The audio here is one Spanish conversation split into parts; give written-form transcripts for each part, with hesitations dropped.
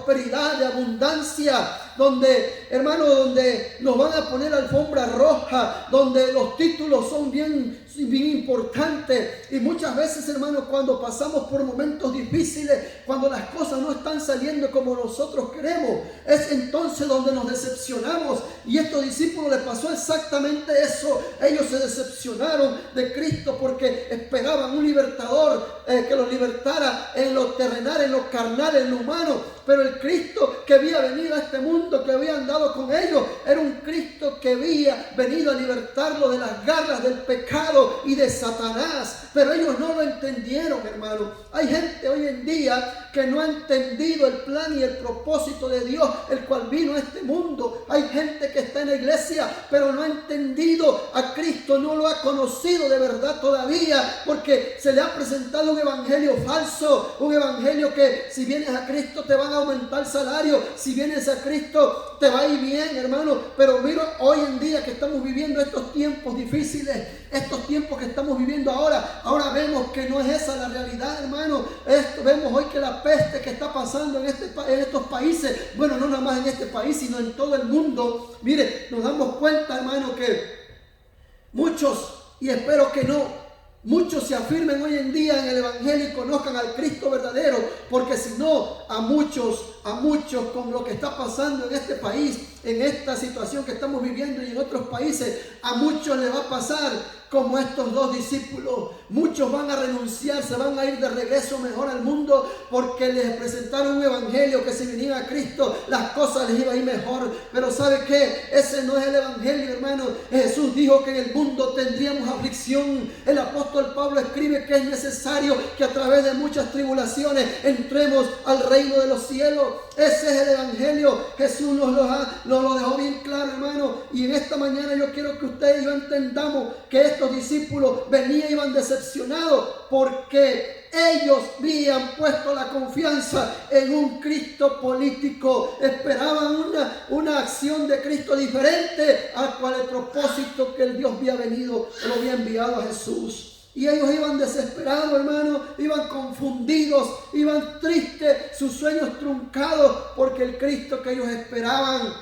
prosperidad, de abundancia, donde, hermano, donde nos van a poner alfombra roja, donde los títulos son bien importantes. Y muchas veces, hermano, cuando pasamos por momentos difíciles, cuando las cosas no están saliendo como nosotros queremos, es entonces donde nos decepcionamos. Y a estos discípulos les pasó exactamente eso. Ellos se decepcionaron de Cristo porque esperaban un libertador que los libertara en lo terrenal, en lo carnal, en lo humano. Pero el Cristo que había venido a este mundo, que había andado con ellos, era un Cristo que había venido a libertarlo de las garras del pecado y de Satanás. Pero ellos no lo entendieron, hermano. Hay gente hoy en día que no ha entendido el plan y el propósito de Dios, el cual vino a este mundo. Hay gente que está en la iglesia, pero no ha entendido a Cristo, no lo ha conocido de verdad todavía, porque se le ha presentado un evangelio falso, un evangelio que si vienes a Cristo te van a aumentar el salario, si vienes a Cristo te va a ir bien, hermano. Pero mira, hoy en día que estamos viviendo estos tiempos difíciles, estos tiempos que estamos viviendo ahora vemos que no es esa la realidad, hermano. Vemos hoy que la peste que está pasando en estos países, bueno, no nada más en este país, sino en todo el mundo. Mire, nos damos cuenta, hermano, que muchos, y espero que no, muchos se afirmen hoy en día en el evangelio y conozcan al Cristo verdadero, porque si no, a muchos con lo que está pasando en este país, en esta situación que estamos viviendo y en otros países, a muchos les va a pasar como estos dos discípulos. Muchos van a renunciar, se van a ir de regreso mejor al mundo, porque les presentaron un evangelio que si venía a Cristo las cosas les iba a ir mejor. Pero ¿sabe qué? Ese no es el evangelio, hermano. Jesús dijo que en el mundo tendríamos aflicción. El apóstol Pablo escribe que es necesario que a través de muchas tribulaciones entremos al reino de los cielos. Ese es el evangelio. Jesús nos lo dejó bien claro, hermano. Y en esta mañana yo quiero que usted y yo entendamos que estos discípulos iban decepcionados porque ellos habían puesto la confianza en un Cristo político. Esperaban una acción de Cristo diferente al cual el propósito que el Dios había venido, lo había enviado a Jesús. Y ellos iban desesperados, hermano, iban confundidos, iban tristes, sus sueños truncados, porque el Cristo que ellos esperaban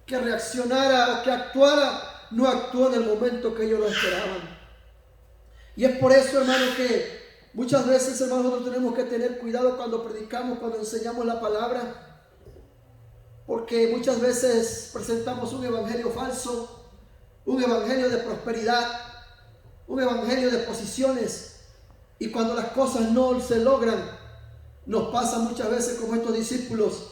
que reaccionara o que actuara, no actuó en el momento que ellos lo esperaban. Y es por eso, hermano, que muchas veces, hermano, nosotros tenemos que tener cuidado cuando predicamos, cuando enseñamos la palabra, porque muchas veces presentamos un evangelio falso, un evangelio de prosperidad, un evangelio de posiciones, y cuando las cosas no se logran, nos pasa muchas veces como estos discípulos,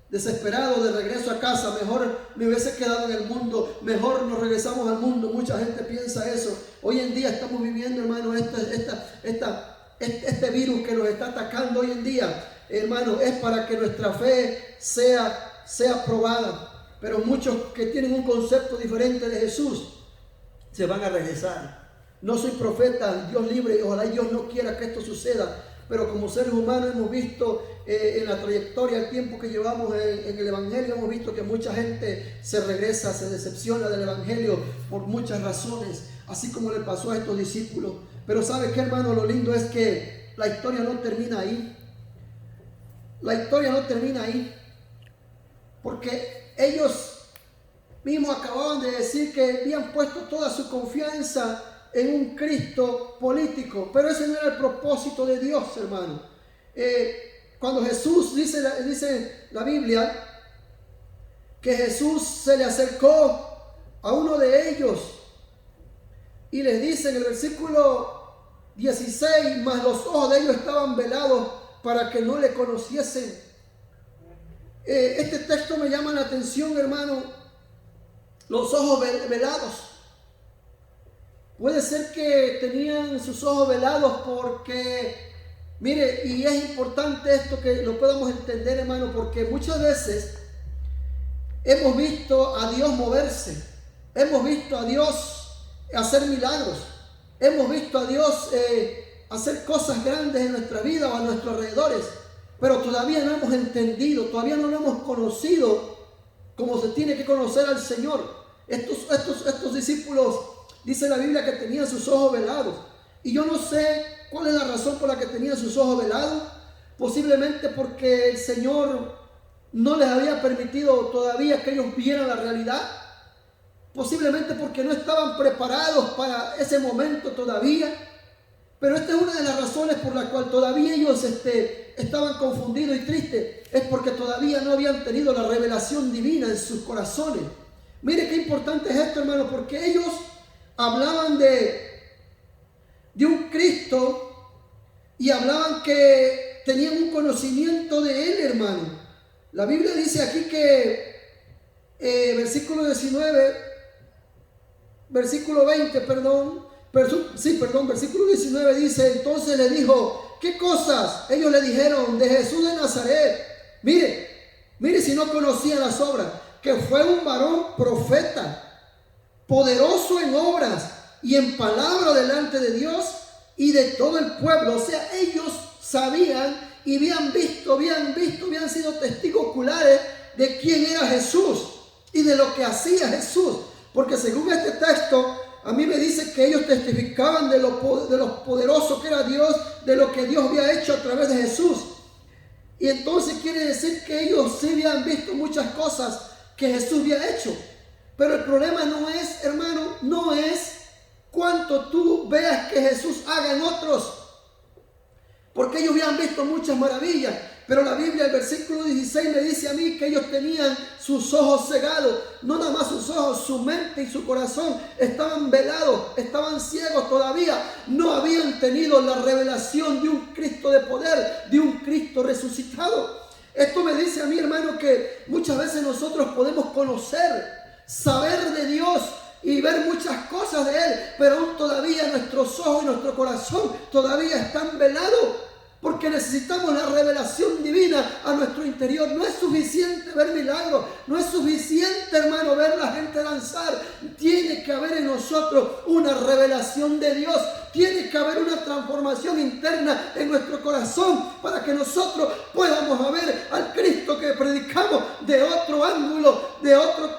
desesperados de regreso a casa. Mejor me hubiese quedado en el mundo, mejor nos regresamos al mundo. Mucha gente piensa eso. Hoy en día estamos viviendo, hermano, este virus que nos está atacando hoy en día, hermano, es para que nuestra fe sea probada. Pero muchos que tienen un concepto diferente de Jesús se van a regresar. No soy profeta, Dios libre, y ojalá Dios no quiera que esto suceda, pero como seres humanos hemos visto en la trayectoria, el tiempo que llevamos en el evangelio, hemos visto que mucha gente se regresa, se decepciona del evangelio por muchas razones, así como le pasó a estos discípulos. Pero ¿sabe qué, hermano? Lo lindo es que la historia no termina ahí. La historia no termina ahí, porque ellos mismos acababan de decir que habían puesto toda su confianza en un Cristo político, pero ese no era el propósito de Dios, hermano. Cuando Jesús, dice la Biblia, que Jesús se le acercó a uno de ellos y les dice en el versículo 16, mas los ojos de ellos estaban velados para que no le conociesen. Este texto me llama la atención, hermano, los ojos velados. Puede ser que tenían sus ojos velados porque, mire, y es importante esto que lo podamos entender, hermano, porque muchas veces hemos visto a Dios moverse, hemos visto a Dios hacer milagros, hemos visto a Dios hacer cosas grandes en nuestra vida o a nuestros alrededores, pero todavía no hemos entendido, todavía no lo hemos conocido como se tiene que conocer al Señor. Estos discípulos, dice la Biblia, que tenían sus ojos velados. Y yo no sé cuál es la razón por la que tenían sus ojos velados. posiblemente porque el Señor no les había permitido todavía que ellos vieran la realidad, posiblemente porque no estaban preparados para ese momento todavía. Pero esta es una de las razones por la cual todavía ellos estaban confundidos y tristes. Es porque todavía no habían tenido la revelación divina en sus corazones. Mire qué importante es esto, hermano, porque ellos hablaban de un Cristo y hablaban que tenían un conocimiento de Él, hermano. La Biblia dice aquí que, versículo 19, versículo 20, versículo 19 dice: entonces le dijo, ¿qué cosas? Ellos le dijeron, de Jesús de Nazaret. Mire si no conocían las obras, que fue un varón profeta, poderoso en obras y en palabra delante de Dios y de todo el pueblo. O sea, ellos sabían y habían sido testigos oculares de quién era Jesús y de lo que hacía Jesús. Porque según este texto, a mí me dice que ellos testificaban de lo poderoso que era Dios, de lo que Dios había hecho a través de Jesús. Y entonces quiere decir que ellos sí habían visto muchas cosas que Jesús había hecho. Pero el problema no es, hermano, no es cuánto tú veas que Jesús haga en otros. Porque ellos habían visto muchas maravillas. Pero la Biblia, el versículo 16 me dice a mí que ellos tenían sus ojos cegados. No nada más sus ojos, su mente y su corazón estaban velados, estaban ciegos todavía. No habían tenido la revelación de un Cristo de poder, de un Cristo resucitado. Esto me dice a mí, hermano, que muchas veces nosotros podemos conocer, saber de Dios y ver muchas cosas de Él, pero aún todavía nuestros ojos y nuestro corazón todavía están velados. Porque necesitamos la revelación divina a nuestro interior. No es suficiente ver milagros. No es suficiente, hermano, ver la gente danzar. Tiene que haber en nosotros una revelación de Dios. Tiene que haber una transformación interna en nuestro corazón para que nosotros podamos ver al Cristo que predicamos de otro ángulo,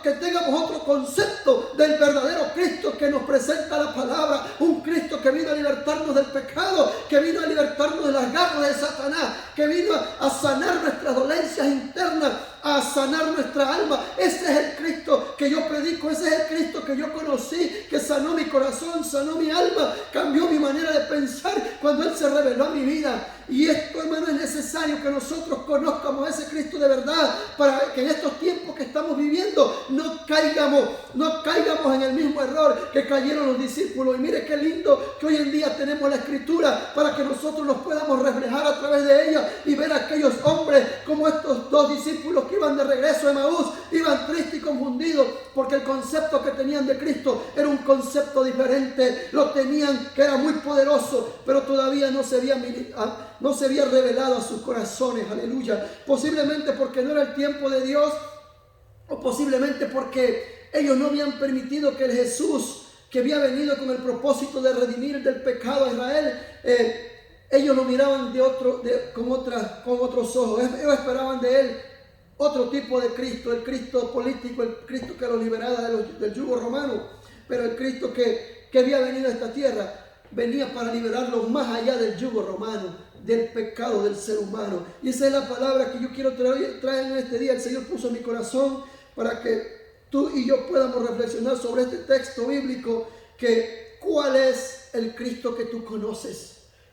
que tengamos otro concepto del verdadero Cristo que nos presenta la palabra. Un Cristo que vino a libertarnos del pecado, que vino a libertarnos de las garras de Satanás, que vino a sanar nuestras dolencias internas, a sanar nuestra alma. Ese es el Cristo que yo predico, ese es el Cristo que yo conocí, que sanó mi corazón, sanó mi alma, cambió mi manera de pensar cuando Él se reveló a mi vida. Y esto, hermano, es necesario que nosotros conozcamos a ese Cristo de verdad, para que en estos tiempos que estamos viviendo no caigamos en el mismo error que cayeron los discípulos. Y mire qué lindo que hoy en día tenemos la Escritura para que nosotros nos podamos reflejar a través de ella y ver a aquellos hombres como estos dos discípulos que iban de regreso a Emaús, iban tristes y confundidos porque el concepto que tenían de Cristo era un concepto diferente. Lo tenían que era muy poderoso, pero todavía no se había revelado a sus corazones. Aleluya. Posiblemente porque no era el tiempo de Dios, o posiblemente porque ellos no habían permitido que el Jesús que había venido con el propósito de redimir del pecado a Israel, ellos lo miraban con otros ojos. Ellos esperaban de Él otro tipo de Cristo, el Cristo político, el Cristo que los liberara del yugo romano. Pero el Cristo que había venido a esta tierra venía para liberarlos más allá del yugo romano, del pecado del ser humano. Y esa es la palabra que yo quiero traer en este día. El Señor puso en mi corazón para que tú y yo podamos reflexionar sobre este texto bíblico, que ¿cuál es el Cristo que tú conoces?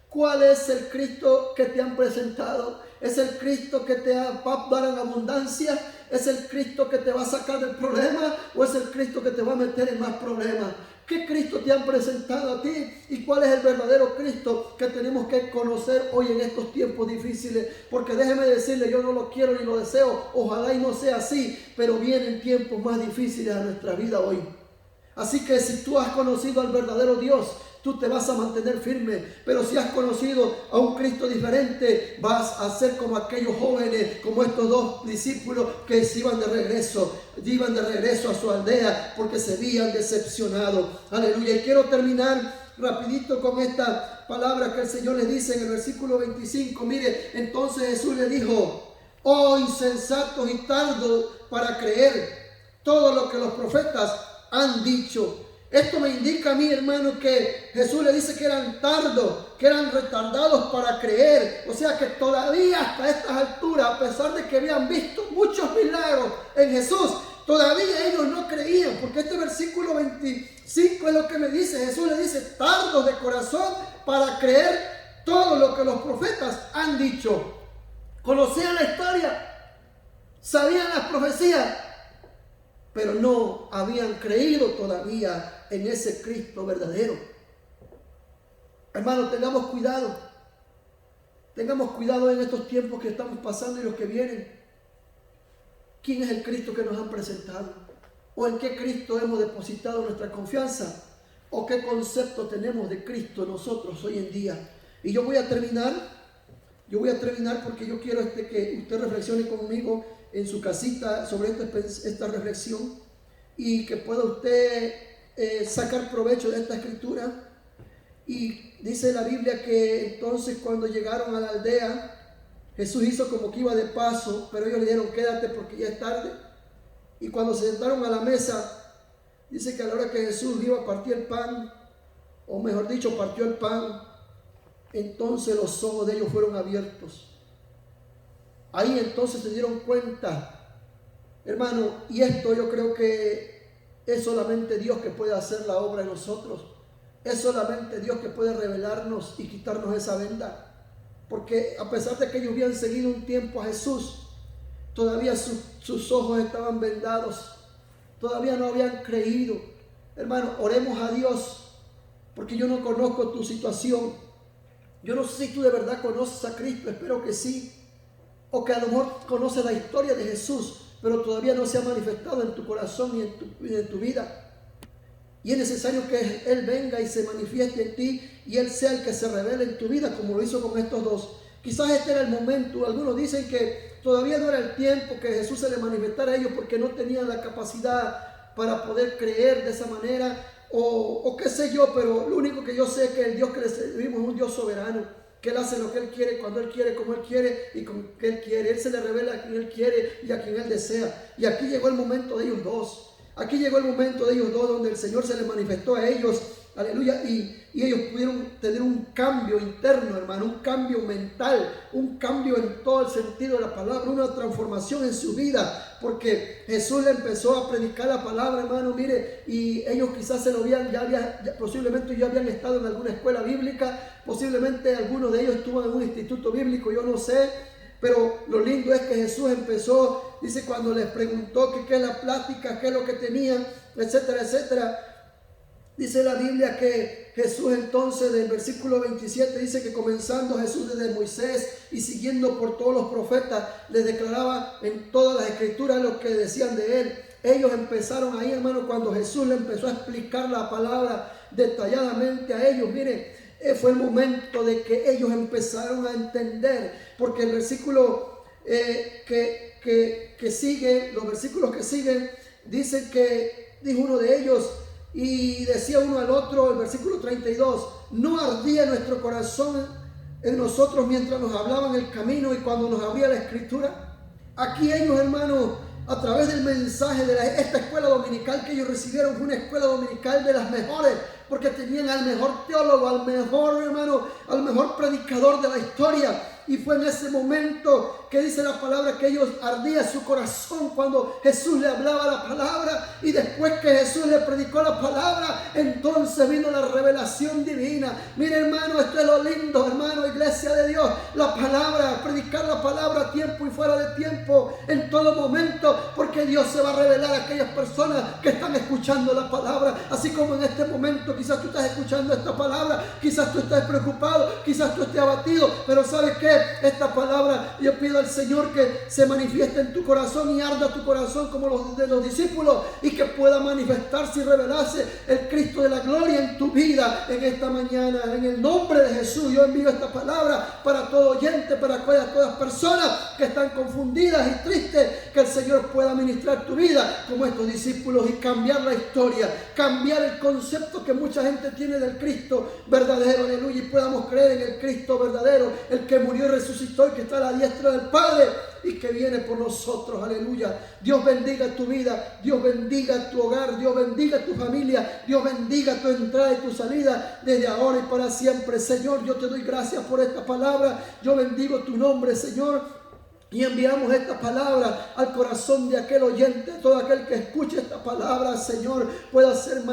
¿Cuál es el Cristo que te han presentado? ¿Es el Cristo que te va a dar en abundancia? ¿Es el Cristo que te va a sacar del problema? ¿O es el Cristo que te va a meter en más problemas? ¿Qué Cristo te han presentado a ti? ¿Y cuál es el verdadero Cristo que tenemos que conocer hoy en estos tiempos difíciles? Porque déjeme decirle, yo no lo quiero ni lo deseo, ojalá y no sea así, pero vienen tiempos más difíciles a nuestra vida hoy. Así que si tú has conocido al verdadero Dios, tú te vas a mantener firme. Pero si has conocido a un Cristo diferente, vas a ser como aquellos jóvenes, como estos dos discípulos que se iban de regreso a su aldea porque se habían decepcionado. Aleluya. Y quiero terminar rapidito con esta palabra que el Señor les dice en el versículo 25. Mire, entonces Jesús le dijo: oh insensatos y tardos para creer todo lo que los profetas han dicho. Esto me indica a mí, hermano, que Jesús le dice que eran tardos, que eran retardados para creer. O sea que todavía hasta estas alturas, a pesar de que habían visto muchos milagros en Jesús, todavía ellos no creían. Porque este versículo 25 es lo que me dice. Jesús le dice, tardos de corazón para creer todo lo que los profetas han dicho. Conocían la historia, sabían las profecías, pero no habían creído todavía en ese Cristo verdadero. Hermanos, tengamos cuidado. Tengamos cuidado en estos tiempos que estamos pasando y los que vienen. ¿Quién es el Cristo que nos han presentado? ¿O en qué Cristo hemos depositado nuestra confianza? ¿O qué concepto tenemos de Cristo nosotros hoy en día? Y yo voy a terminar porque yo quiero que usted reflexione conmigo en su casita sobre esta reflexión y que pueda usted sacar provecho de esta escritura. Y dice la Biblia que entonces cuando llegaron a la aldea, Jesús hizo como que iba de paso, pero ellos le dijeron, quédate porque ya es tarde. Y cuando se sentaron a la mesa, dice que a la hora que Jesús iba a partir el pan, o mejor dicho, partió el pan, entonces los ojos de ellos fueron abiertos. Ahí entonces se dieron cuenta, hermano, y esto yo creo que es solamente Dios que puede hacer la obra en nosotros. Es solamente Dios que puede revelarnos y quitarnos esa venda. Porque a pesar de que ellos habían seguido un tiempo a Jesús, todavía sus ojos estaban vendados. Todavía no habían creído. Hermano, oremos a Dios, porque yo no conozco tu situación. Yo no sé si tú de verdad conoces a Cristo, espero que sí. O que a lo mejor conoces la historia de Jesús, pero todavía no se ha manifestado en tu corazón y en tu vida. Y es necesario que Él venga y se manifieste en ti y Él sea el que se revele en tu vida, como lo hizo con estos dos. Quizás este era el momento. Algunos dicen que todavía no era el tiempo que Jesús se le manifestara a ellos porque no tenían la capacidad para poder creer de esa manera. O qué sé yo, pero lo único que yo sé es que el Dios que le servimos es un Dios soberano, que Él hace lo que Él quiere, cuando Él quiere, como Él quiere y con que Él quiere. Él se le revela a quien Él quiere y a quien Él desea. Y aquí llegó el momento de ellos dos. Aquí llegó el momento de ellos dos donde el Señor se les manifestó a ellos, aleluya, y ellos pudieron tener un cambio interno, hermano, un cambio mental, un cambio en todo el sentido de la palabra, una transformación en su vida, porque Jesús le empezó a predicar la palabra, hermano, mire, y ellos quizás se lo habían, posiblemente ya habían estado en alguna escuela bíblica, posiblemente algunos de ellos estuvo en un instituto bíblico, yo no sé. Pero lo lindo es que Jesús empezó, dice, cuando les preguntó qué es la plática, qué es lo que tenían, etcétera, etcétera. Dice la Biblia que Jesús entonces, del versículo 27, dice que comenzando Jesús desde Moisés y siguiendo por todos los profetas, les declaraba en todas las escrituras lo que decían de Él. Ellos empezaron ahí, hermano, cuando Jesús le empezó a explicar la palabra detalladamente a ellos. Miren, fue el momento de que ellos empezaron a entender, porque el versículo que sigue, los versículos que siguen, dicen que dijo uno de ellos y decía uno al otro, el versículo 32, no ardía nuestro corazón en nosotros mientras nos hablaban el camino y cuando nos abría la escritura. Aquí ellos, hermanos, a través del mensaje de esta escuela dominical que ellos recibieron, fue una escuela dominical de las mejores, porque tenían al mejor teólogo, al mejor hermano, al mejor predicador de la historia. Y fue en ese momento que dice la palabra que ellos ardía su corazón cuando Jesús le hablaba la palabra. Y después que Jesús le predicó la palabra, entonces vino la revelación divina. Mire, hermano, esto es lo lindo, hermano, iglesia de Dios. La palabra, predicar la palabra a tiempo y fuera de tiempo, en todo momento, porque Dios se va a revelar a aquellas personas que están escuchando la palabra. Así como en este momento quizás tú estás escuchando esta palabra, quizás tú estás preocupado, quizás tú estés abatido, pero ¿sabes qué? Esta palabra, yo pido al Señor que se manifieste en tu corazón y arda tu corazón como los de los discípulos, y que pueda manifestarse y revelarse el Cristo de la gloria en tu vida en esta mañana. En el nombre de Jesús yo envío esta palabra para todo oyente, para todas personas que están confundidas y tristes, que el Señor pueda ministrar tu vida como estos discípulos y cambiar la historia, cambiar el concepto que mucha gente tiene del Cristo verdadero, aleluya, y podamos creer en el Cristo verdadero, el que murió resucitó y que está a la diestra del Padre y que viene por nosotros. Aleluya. Dios bendiga tu vida, Dios bendiga tu hogar, Dios bendiga tu familia, Dios bendiga tu entrada y tu salida desde ahora y para siempre. Señor, yo te doy gracias por esta palabra. Yo bendigo tu nombre, Señor. Y enviamos esta palabra al corazón de aquel oyente, todo aquel que escuche esta palabra, Señor, pueda ser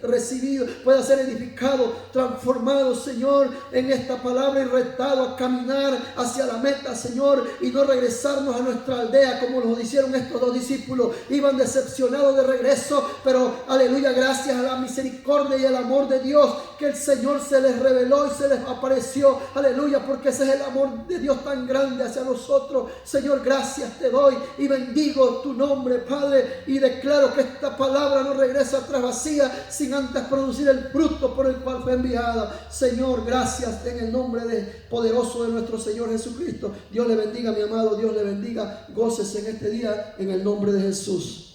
recibido, pueda ser edificado, transformado, Señor, en esta palabra y retado a caminar hacia la meta, Señor, y no regresarnos a nuestra aldea como lo hicieron estos dos discípulos. Iban decepcionados de regreso, pero aleluya, gracias a la misericordia y el amor de Dios, que el Señor se les reveló y se les apareció, aleluya, porque ese es el amor de Dios tan grande hacia nosotros. Señor, gracias te doy y bendigo tu nombre, Padre, y declaro que esta palabra no regresa atrás vacía sin antes producir el fruto por el cual fue enviada. Señor, gracias en el nombre poderoso de nuestro Señor Jesucristo. Dios le bendiga, mi amado, Dios le bendiga. Gócese en este día en el nombre de Jesús.